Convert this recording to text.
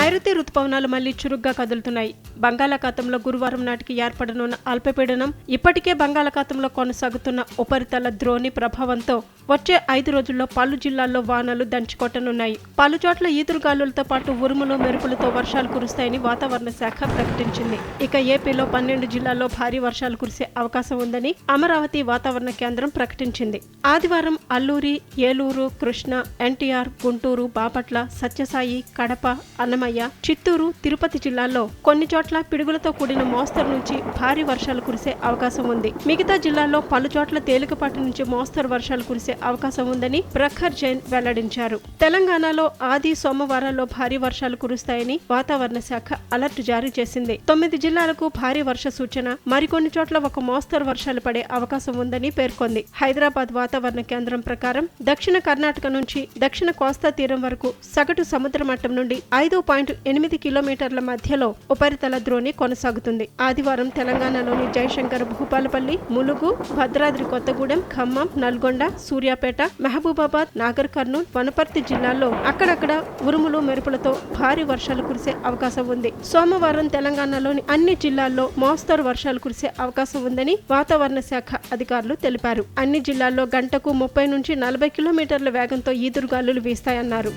నైరుతి రుతుపవనాలు మళ్లీ చురుగ్గా కదులుతున్నాయి. బంగాళాఖాతంలో గురువారం నాటికి ఏర్పడనున్న అల్పపీడనం ఇప్పటికే బంగాళాఖాతంలో కొనసాగుతున్న ఉపరితల ద్రోణి ప్రభావంతో వచ్చే 5 రోజుల్లో పలు జిల్లాల్లో వానలు దంచుకొట్టనున్నాయి. పలు చోట్ల ఈదురుగాలులతో పాటు ఉరుములు మెరుపులతో వర్షాలు కురుస్తాయని వాతావరణ శాఖ ప్రకటించింది. ఇక ఏపీలో 12 జిల్లాల్లో భారీ వర్షాలు కురిసే అవకాశం ఉందని అమరావతి వాతావరణ కేంద్రం ప్రకటించింది. ఆదివారం అల్లూరి, ఏలూరు, కృష్ణా, ఎన్టీఆర్, గుంటూరు, బాపట్ల, సత్యసాయి, కడప, అన్నమయ్య, చిత్తూరు, తిరుపతి జిల్లాల్లో కొన్ని చోట్ల పిడుగులతో కూడిన మోస్తరు నుంచి భారీ వర్షాలు కురిసే అవకాశం ఉంది. మిగతా జిల్లాల్లో పలు చోట్ల తేలికపాటి నుంచి మోస్తరు వర్షాలు కురిసే అవకాశం ఉందని ప్రఖర్ జైన్ వెల్లడించారు. తెలంగాణలో ఆది, సోమవారాల్లో భారీ వర్షాలు కురుస్తాయని వాతావరణ శాఖ అలర్ట్ జారీ చేసింది. 9 జిల్లాలకు భారీ వర్ష సూచన, మరికొన్ని చోట్ల ఒక మోస్తరు వర్షాలు పడే అవకాశం ఉందని పేర్కొంది. హైదరాబాద్ వాతావరణ కేంద్రం ప్రకారం దక్షిణ కర్ణాటక నుంచి దక్షిణ కోస్తా తీరం వరకు సగటు సముద్ర మట్టం నుండి 5.8 కిలోమీటర్ల మధ్యలో ఉపరితల ద్రోణి కొనసాగుతుంది. ఆదివారం తెలంగాణలోని జయశంకర్, భూపాలపల్లి, ములుగు, భద్రాద్రి కొత్తగూడెం, ఖమ్మం, నల్గొండ, సూర్యాపేట, మహబూబాబాద్, నాగర్ కర్నూల్, వనపర్తి జిల్లాల్లో అక్కడక్కడ ఉరుములు మెరుపులతో భారీ వర్షాలు కురిసే అవకాశం ఉంది. సోమవారం తెలంగాణలోని అన్ని జిల్లాల్లో మోస్తరు వర్షాలు కురిసే అవకాశం ఉందని వాతావరణ శాఖ అధికారులు తెలిపారు. అన్ని జిల్లాల్లో గంటకు 30 నుంచి 40 కిలోమీటర్ల వేగంతో ఈదురుగాలులు వీస్తాయన్నారు.